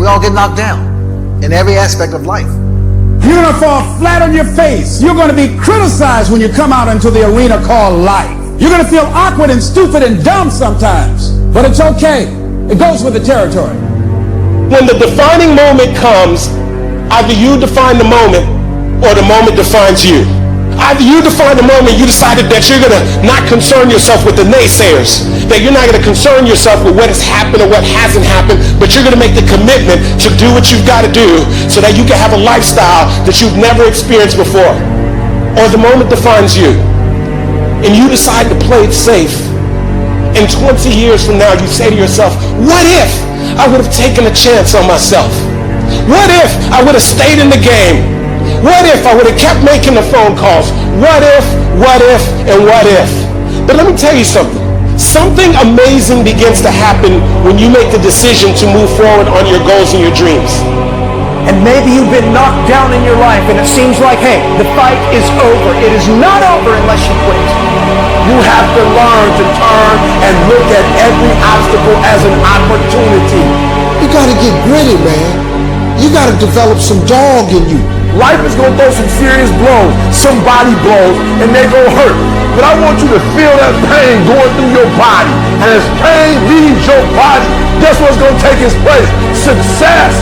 We all get knocked down in every aspect of life. You're going to fall flat on your face. You're going to be criticized when you come out into the arena called life. You're going to feel awkward and stupid and dumb sometimes. But it's okay. It goes with the territory. When the defining moment comes, either you define the moment or the moment defines you. Either you define the moment, you decided that you're going to not concern yourself with the naysayers, that you're not going to concern yourself with what has happened or what hasn't happened, but you're going to make the commitment to do what you've got to do so that you can have a lifestyle that you've never experienced before. Or the moment defines you, and you decide to play it safe. And 20 years from now, you say to yourself, what if I would have taken a chance on myself? What if I would have stayed in the game? What if I would have kept making the phone calls? What if, and what if? But let me tell you something. Something amazing begins to happen when you make the decision to move forward on your goals and your dreams. And maybe you've been knocked down in your life and it seems like, hey, the fight is over. It is not over unless you quit. You have to learn to turn and look at every obstacle as an opportunity. You gotta get gritty, man. You gotta develop some dog in you. Life is going to throw some serious blows, some body blows, and they're going to hurt. But I want you to feel that pain going through your body. And as pain leaves your body, guess what's going to take its place? Success.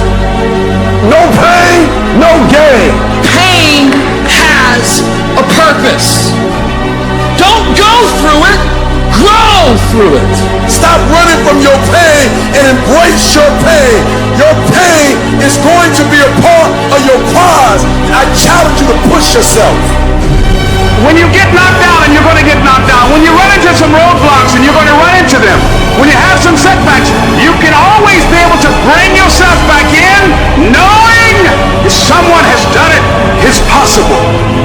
No pain, no gain. Pain has a purpose. Don't go through it, grow through it. Stop running from your pain and embrace your pain. Your pain is going to be a part of your prize. I challenge you to push yourself. When you get knocked down, and you're going to get knocked down, when you run into some roadblocks, and you're going to run into them, when you have some setbacks, you can always be able to bring yourself back in, knowing if someone has done it, it's possible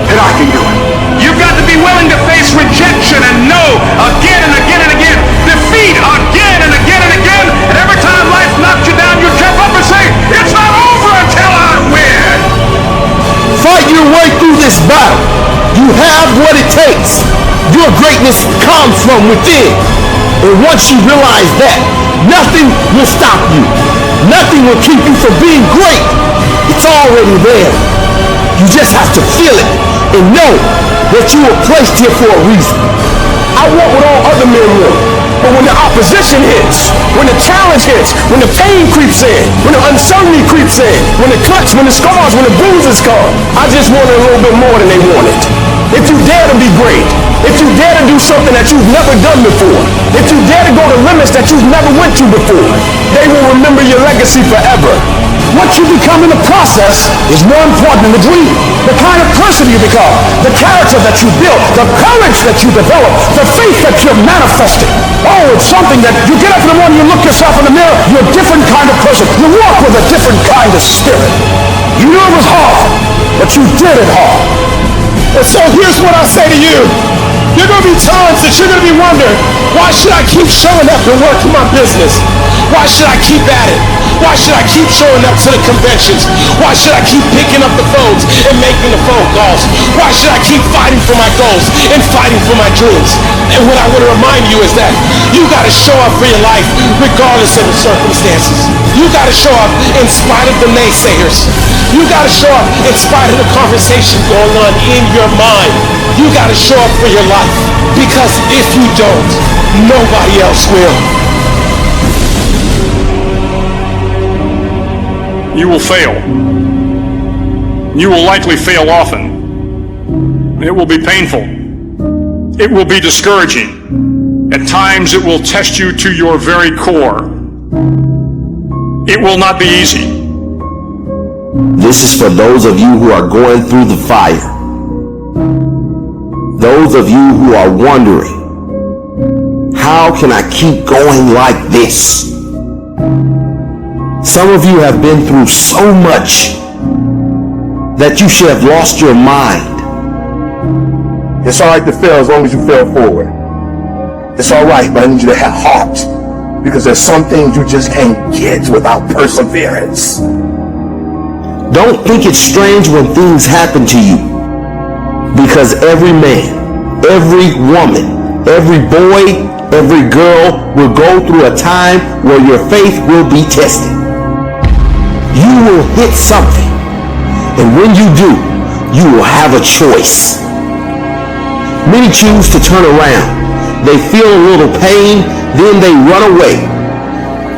that I can do it. You've got to be willing to face rejection and know again and again and again, defeat again and again and again, and every time life knocks you down, you jump up and say, it's not over until I win. Fight your way through this battle. You have what it takes. Your greatness comes from within. And once you realize that, nothing will stop you. Nothing will keep you from being great. It's already there. You just have to feel it and know that you were placed here for a reason. I want what all other men want. But when the opposition hits, when the challenge hits, when the pain creeps in, when the uncertainty creeps in, when the cuts, when the scars, when the bruises come, I just want it a little bit more than they wanted. If you dare to be great, if you dare to do something that you've never done before, if you dare to go to limits that you've never went to before, they will remember your legacy forever. What you become in the process is more important than the dream. The kind of person you become, the character that you build, the courage that you develop, the faith that you're manifesting. Oh, it's something that you get up in the morning, you look yourself in the mirror, you're a different kind of person. You walk with a different kind of spirit. You knew it was hard, but you did it hard. And so here's what I say to you. There are going to be times that you're going to be wondering, why should I keep showing up and working my business? Why should I keep at it? Why should I keep showing up to the conventions? Why should I keep picking up the phones and making the phone calls? Why should I keep fighting for my goals and fighting for my dreams? And what I want to remind you is that you got to show up for your life regardless of the circumstances. You got to show up in spite of the naysayers. You got to show up in spite of the conversation going on in your mind. You got to show up for your life, because if you don't, nobody else will. You will fail. You will likely fail often. It will be painful. It will be discouraging. At times it will test you to your very core. It will not be easy. This is for those of you who are going through the fire. Those of you who are wondering, how can I keep going like this? Some of you have been through so much that you should have lost your mind. It's all right to fail as long as you fail forward. It's all right, but I need you to have heart, because there's some things you just can't get without perseverance. Don't think it's strange when things happen to you, because every man, every woman, every boy, every girl will go through a time where your faith will be tested. You will hit something. And when you do, you will have a choice. Many choose to turn around. They feel a little pain, then they run away.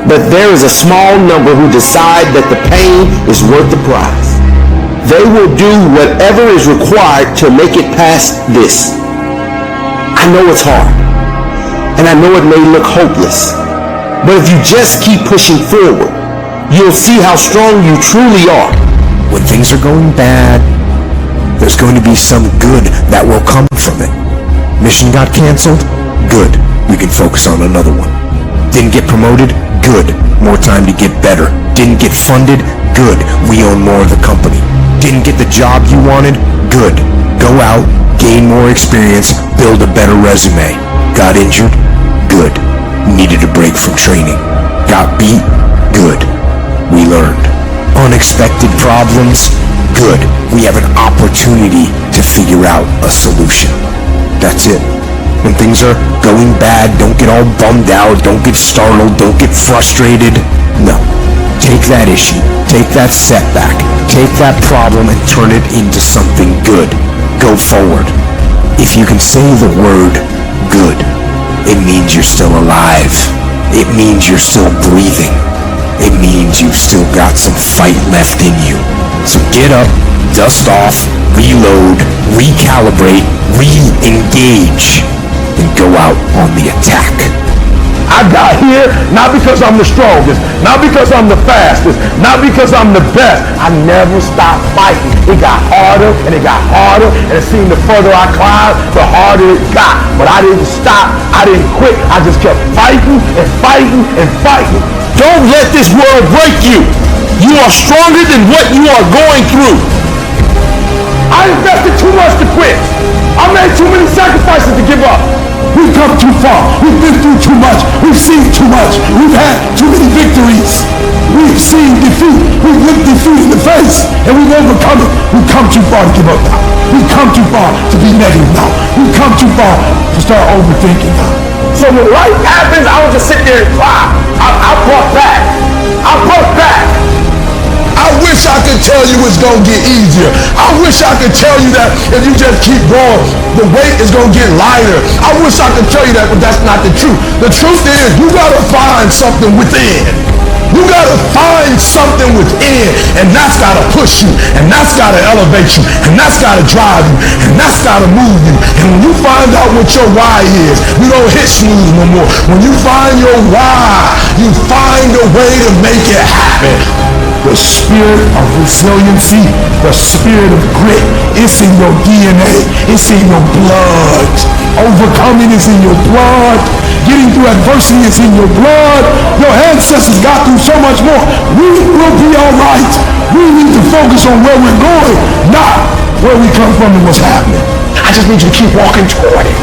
But there is a small number who decide that the pain is worth the price. They will do whatever is required to make it past this. I know it's hard, and I know it may look hopeless, but if you just keep pushing forward, you'll see how strong you truly are. When things are going bad, there's going to be some good that will come from it. Mission got canceled? Good. We can focus on another one. Didn't get promoted? Good. More time to get better. Didn't get funded? Good. We own more of the company. Didn't get the job you wanted? Good. Go out, gain more experience, build a better resume. Got injured? Good. Needed a break from training. Got beat? Good. We learned. Unexpected problems? Good. We have an opportunity to figure out a solution. That's it. When things are going bad, don't get all bummed out, don't get startled, don't get frustrated. No. Take that issue, take that setback, take that problem and turn it into something good. Go forward. If you can say the word good, it means you're still alive. It means you're still breathing. It means you've still got some fight left in you. So get up, dust off, reload, recalibrate, re-engage, and go out on the attack. I got here not because I'm the strongest, not because I'm the fastest, not because I'm the best. I never stopped fighting. It got harder and it got harder, and it seemed the further I climbed, the harder it got. But I didn't stop. I didn't quit. I just kept fighting and fighting and fighting. Don't let this world break you. You are stronger than what you are going through. I invested too much to quit. I made too many sacrifices to give up. We've come too far. We've been through too much. We've seen too much. We've had too many victories. We've seen defeat. We've looked defeat in the face, and we've overcome it. We've come too far to give up now. We've come too far to be negative now. We've come too far to start overthinking now. So when life happens, I don't just sit there and cry. I brought back. I brought back. I wish I could tell you it's gonna get easier. I wish I could tell you that if you just keep going, the weight is gonna get lighter. I wish I could tell you that, but that's not the truth. The truth is, you gotta find something within. You gotta find something within, and that's gotta push you, and that's gotta elevate you, and that's gotta drive you, and that's gotta move you. And when you find out what your why is, you don't hit snooze no more. When you find your why, you find a way to make it happen. The spirit of resiliency, the spirit of grit, it's in your DNA, it's in your blood. Overcoming is in your blood. Getting through adversity is in your blood. Your ancestors got through so much more. We will be all right. We need to focus on where we're going, not where we come from and what's happening. I just need you to keep walking toward it.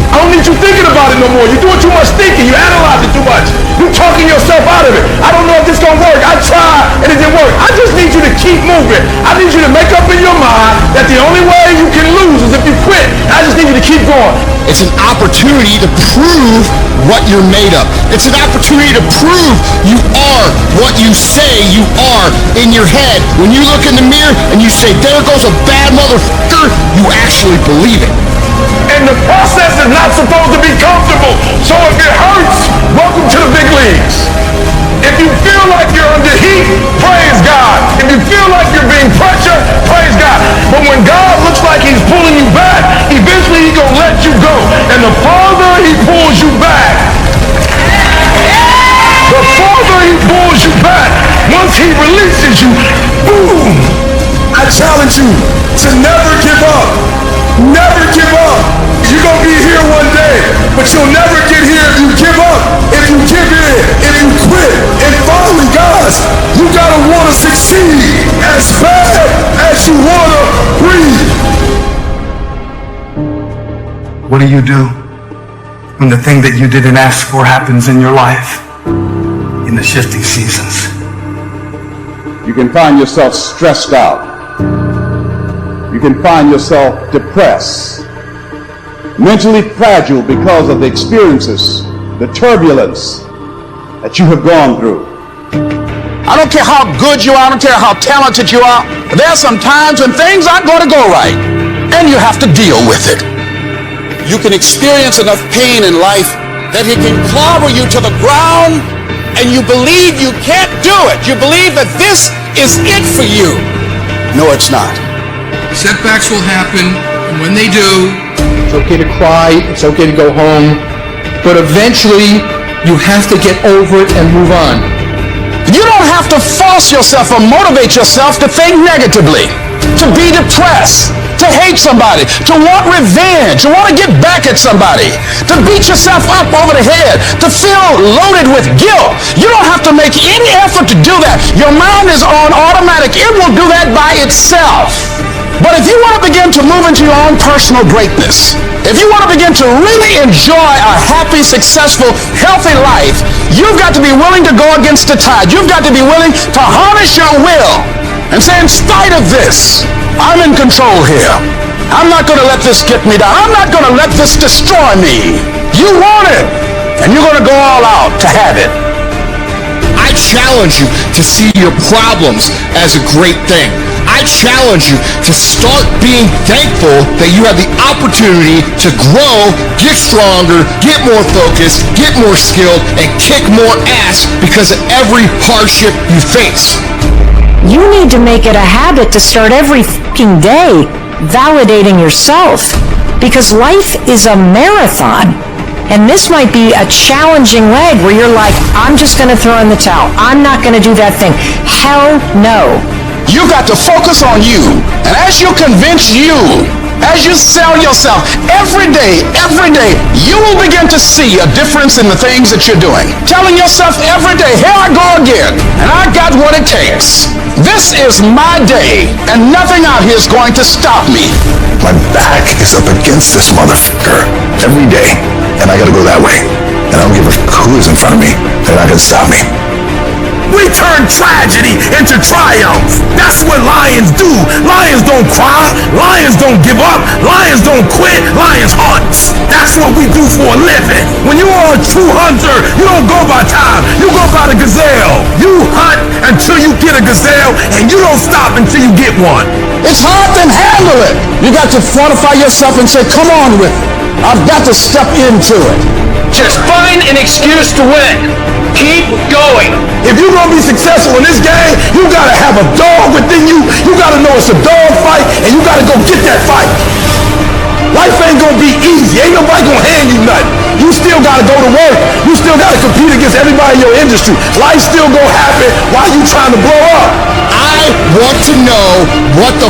I don't need you thinking about it no more. You're doing too much thinking. You analyze it too much. You're talking yourself out of it. I don't know if this is gonna work. I tried and it didn't work. I just need you to keep moving. I need you to make up in your mind that the only way you can lose is if you quit. I just need you to keep going. It's an opportunity to prove what you're made of. It's an opportunity to prove you are what you say you are in your head. When you look in the mirror and you say, there goes a bad motherfucker, you actually believe it. And the process is not supposed to be comfortable. So if it hurts, welcome to the big leagues. If you feel like you're under heat, praise God. If you feel like you're being pressured, praise God. But when God looks like he's pulling you back, eventually he's going to let you go. And the farther he pulls you back, the farther he pulls you back, once he releases you, boom. I challenge you to never give up. Never give up. You're going to be here one day, but you'll never get here if you give up, if you give in, if you quit. And finally, guys, you got to want to succeed as bad as you want to breathe. What do you do when the thing that you didn't ask for happens in your life in the shifting seasons? You can find yourself stressed out. You can find yourself depressed, mentally fragile because of the experiences, the turbulence that you have gone through. I don't care how good you are, I don't care how talented you are. There are some times when things aren't going to go right, and you have to deal with it. You can experience enough pain in life that it can clobber you to the ground, and you believe you can't do it. You believe that this is it for you. No, it's not. Setbacks will happen, and when they do, It's okay to cry, it's okay to go home, but eventually you have to get over it and move on. You don't have to force yourself or motivate yourself to think negatively, to be depressed, to hate somebody, to want revenge, to want to get back at somebody, to beat yourself up over the head, to feel loaded with guilt. You don't have to make any effort to do that. Your mind is on automatic. It will do that by itself. But if you want to begin to move into your own personal greatness, if you want to begin to really enjoy a happy, successful, healthy life, you've got to be willing to go against the tide. You've got to be willing to harness your will and say, in spite of this, I'm in control here. I'm not going to let this get me down. I'm not going to let this destroy me. You want it, and you're going to go all out to have it. I challenge you to see your problems as a great thing. I challenge you to start being thankful that you have the opportunity to grow, get stronger, get more focused, get more skilled, and kick more ass because of every hardship you face. You need to make it a habit to start every fucking day validating yourself, because life is a marathon. And this might be a challenging leg where you're like, I'm just going to throw in the towel. I'm not going to do that thing. Hell no. You've got to focus on you. And as you convince you, as you sell yourself every day, you will begin to see a difference in the things that you're doing. Telling yourself every day, here I go again, and I got what it takes. This is my day, and nothing out here is going to stop me. My back is up against this motherfucker every day, and I gotta go that way. And I don't give a who is in front of me. They're not gonna stop me. We turn tragedy into triumph. That's what lions do. Lions don't cry. Lions don't give up. Lions don't quit. Lions hunt. That's what we do for a living. When you are a true hunter, you don't go by time. You go by the gazelle. You hunt until you get a gazelle, and you don't stop until you get one. It's hard, then handle it. You got to fortify yourself and say, come on with it. I've got to step into it. just find an excuse to win. Keep going. If you're going to be successful in this game, you got to have a dog within you. You got to know it's a dog fight, and you got to go get that fight. Life ain't going to be easy. Ain't nobody going to hand you nothing. You still got to go to work. You still got to compete against everybody in your industry. Life's still going to happen while you trying to blow up. I want to know what the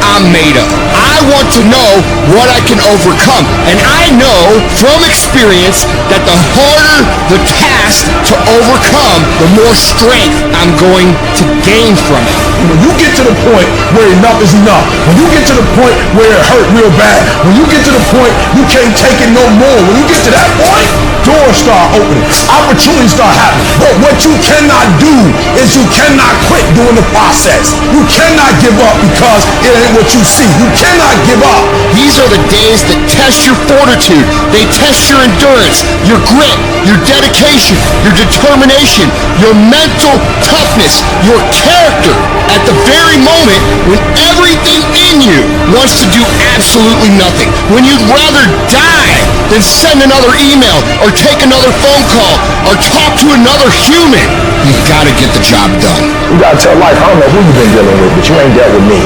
I'm made of. I want to know what I can overcome. And I know from experience that the harder the task to overcome, the more strength I'm going to gain from it. When you get to the point where enough is enough, when you get to the point where it hurt real bad, when you get to the point you can't take it no more, when you get to that point, doors start opening, opportunities start happening. But what you cannot do is you cannot quit during the process. You cannot give up because it ain't what you see. You cannot give up. These are the days that test your fortitude. They test your endurance, your grit, your dedication, your determination, your mental toughness, your character. At the very moment when everything in you wants to do absolutely nothing, when you'd rather die than send another email or take another phone call or talk to another human, you gotta get the job done. You gotta tell life, I don't know who you've been dealing with, but you ain't dealt with me.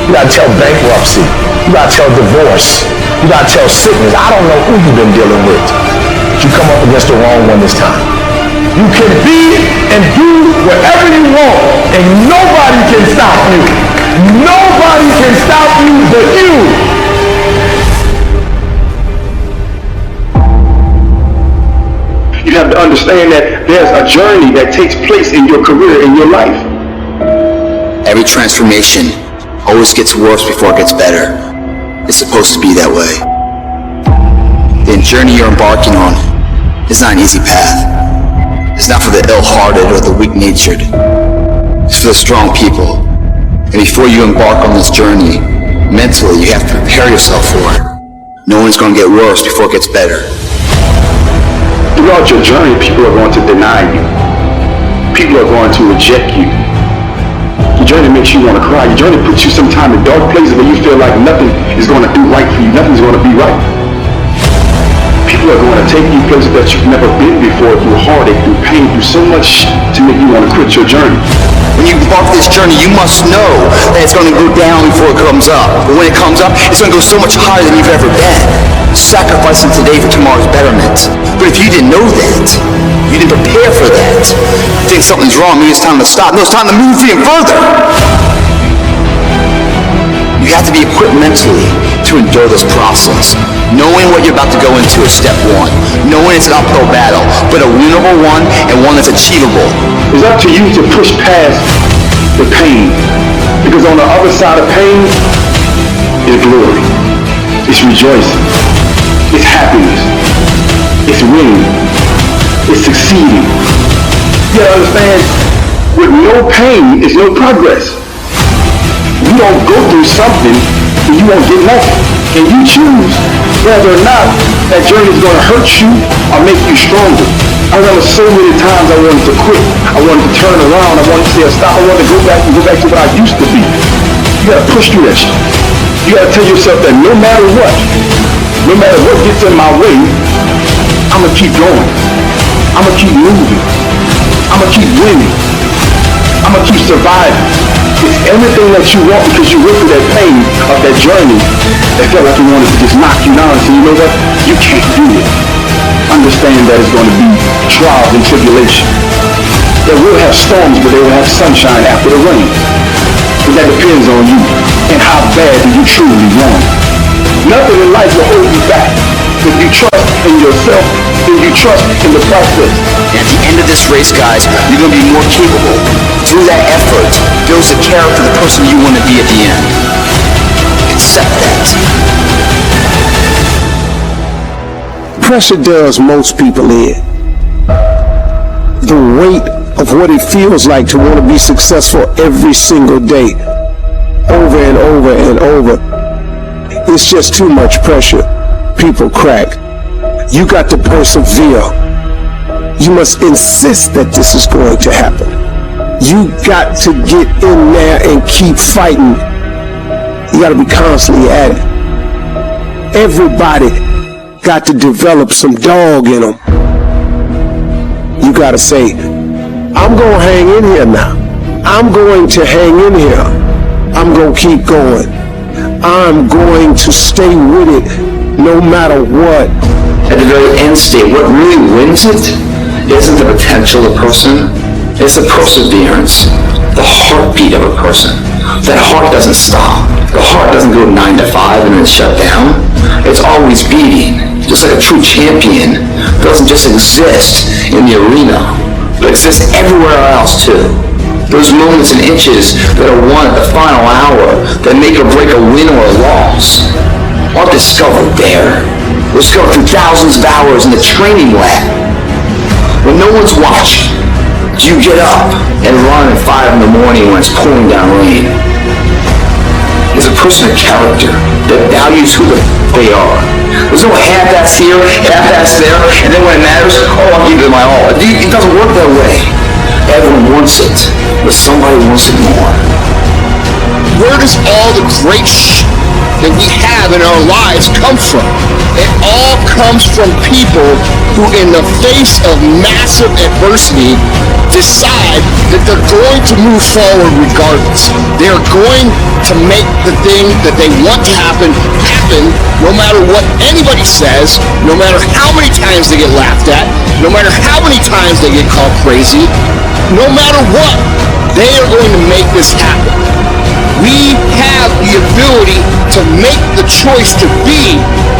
You gotta tell bankruptcy. You gotta tell divorce. You gotta tell sickness. I don't know who you've been dealing with, but you come up against the wrong one this time. You can be and do whatever you want, and nobody can stop you. Nobody can stop you but you. You have to understand that there's a journey that takes place in your career, in your life. Every transformation always gets worse before it gets better. It's supposed to be that way. The journey you're embarking on is not an easy path. It's not for the ill-hearted or the weak-natured. It's for the strong people. And before you embark on this journey, mentally, you have to prepare yourself for it. No one's going to get worse before it gets better. Throughout your journey, people are going to deny you. People are going to reject you. Your journey makes you want to cry. Your journey puts you sometimes in dark places where you feel like nothing is going to do right for you. Nothing's going to be right. People are going to take you places that you've never been before, through heartache, through pain, through so much to make you want to quit your journey. When you embark this journey, you must know that it's going to go down before it comes up. But when it comes up, it's going to go so much higher than you've ever been. Sacrificing today for tomorrow's betterment. But if you didn't know that, you didn't prepare for that, you think something's wrong, maybe it's time to stop. No, it's time to move even further. You have to be equipped mentally to endure this process. Knowing what you're about to go into is step one. Knowing it's an uphill battle, but a winnable one and one that's achievable. It's up to you to push past the pain. Because on the other side of pain is glory. It's rejoicing. It's happiness. It's winning. It's succeeding. You gotta understand, with no pain is no progress. You don't go through something and you won't get nothing. And you choose whether or not that journey is going to hurt you or make you stronger. I remember so many times I wanted to quit. I wanted to turn around. I wanted to say stop. I wanted to go back to what I used to be. You got to push through that shit. You got to tell yourself that no matter what gets in my way, I'm going to keep going. I'm going to keep moving. I'm going to keep winning. I'm going to keep surviving. It's everything that you want because you went through that pain of that journey that felt like you wanted to just knock you down and say, you know what? You can't do it. Understand that it's going to be trials and tribulation. That will have storms, but they will have sunshine after the rain. But that depends on you and how bad do you truly want it. Nothing in life will hold you back. If you trust in yourself, then you trust in the process. And at the end of this race, guys, you're going to be more capable. Through that effort, builds the character of the person you want to be at the end. Accept that. Pressure does most people in. The weight of what it feels like to want to be successful every single day, over and over and over. It's just too much pressure. People crack. You got to persevere. You must insist that this is going to happen. You got to get in there and keep fighting. You got to be constantly at it. Everybody got to develop some dog in them. You got to say, I'm going to hang in here now. I'm going to hang in here. I'm going to keep going. I'm going to stay with it no matter what. At the very end state, what really wins it isn't the potential of a person, it's the perseverance, the heartbeat of a person. That heart doesn't stop. The heart doesn't go 9 to 5 and then shut down. It's always beating. Just like a true champion doesn't just exist in the arena, but exists everywhere else too. Those moments and inches that are won at the final hour that make or break a win or a loss aren't discovered there. They're discovered through thousands of hours in the training lab. When no one's watching, you get up and run at 5 in the morning when it's pouring down rain. It's a person of character that values who they are. There's no half-ass here, half-ass there, and then when it matters, I'll give it my all. It doesn't work that way. Everyone wants it, but somebody wants it more. Where does all the great that we have in our lives come from? It all comes from people who, in the face of massive adversity, decide that they're going to move forward regardless. They are going to make the thing that they want to happen no matter what anybody says, no matter how many times they get laughed at, no matter how many times they get called crazy, no matter what, they are going to make this happen. We have the ability to make the choice to be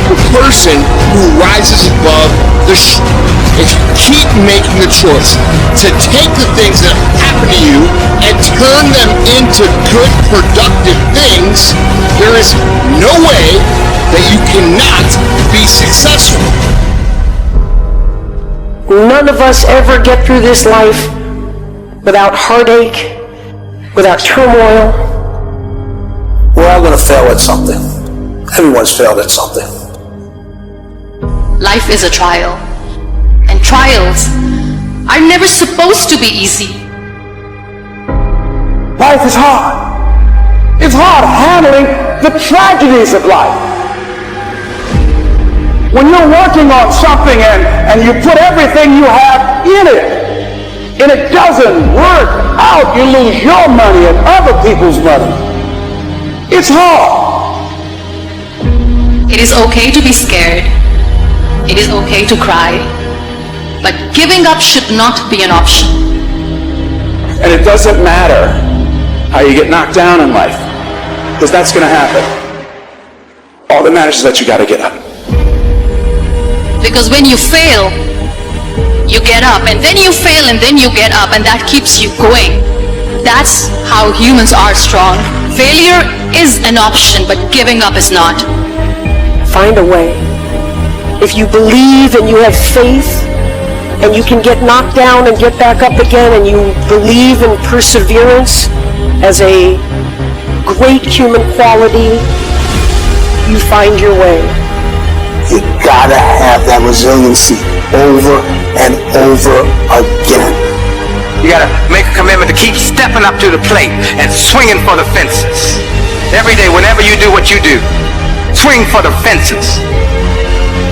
the person who rises above the if you keep making the choice to take the things that happen to you and turn them into good, productive things, there is no way that you cannot be successful. None of us ever get through this life without heartache, without turmoil. We're all going to fail at something. Everyone's failed at something. Life is a trial, and trials are never supposed to be easy. life is hard. It's hard handling the tragedies of life. When you're working on something and you put everything you have in it, and it doesn't work out, you lose your money and other people's money. It's hard. It is okay to be scared. It is okay to cry. But giving up should not be an option. And it doesn't matter how you get knocked down in life, because that's going to happen. All that matters is that you got to get up. Because when you fail, you get up, and then you fail, and then you get up, and that keeps you going. That's how humans are strong. Failure is an option, but giving up is not. Find a way. If you believe and you have faith, and you can get knocked down and get back up again, and you believe in perseverance as a great human quality, you find your way. You gotta have that resiliency over and over again. You gotta make a commitment to keep stepping up to the plate and swinging for the fences. Every day, whenever you do what you do, swing for the fences.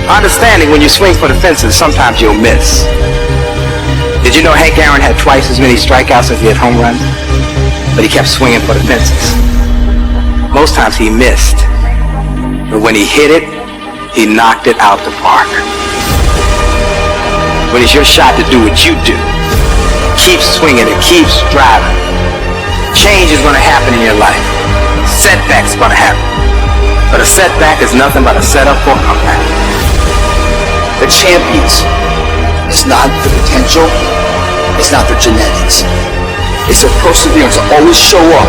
Understanding when you swing for the fences, sometimes you'll miss. Did you know Hank Aaron had twice as many strikeouts as he had home runs? But he kept swinging for the fences. Most times he missed. But when he hit it, he knocked it out the park. When it's your shot to do what you do, keep swinging and keep driving. Change is going to happen in your life. Setbacks are going to happen. But a setback is nothing but a setup for a comeback. The champions, it's not the potential, it's not their genetics. It's their perseverance to always show up,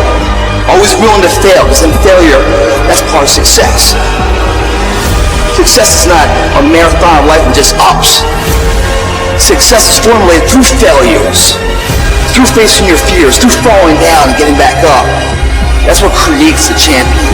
always willing to fail, because in failure, that's part of success. Success is not a marathon of life with just ups. Success is formulated through failures, through facing your fears, through falling down and getting back up. That's what creates the champion.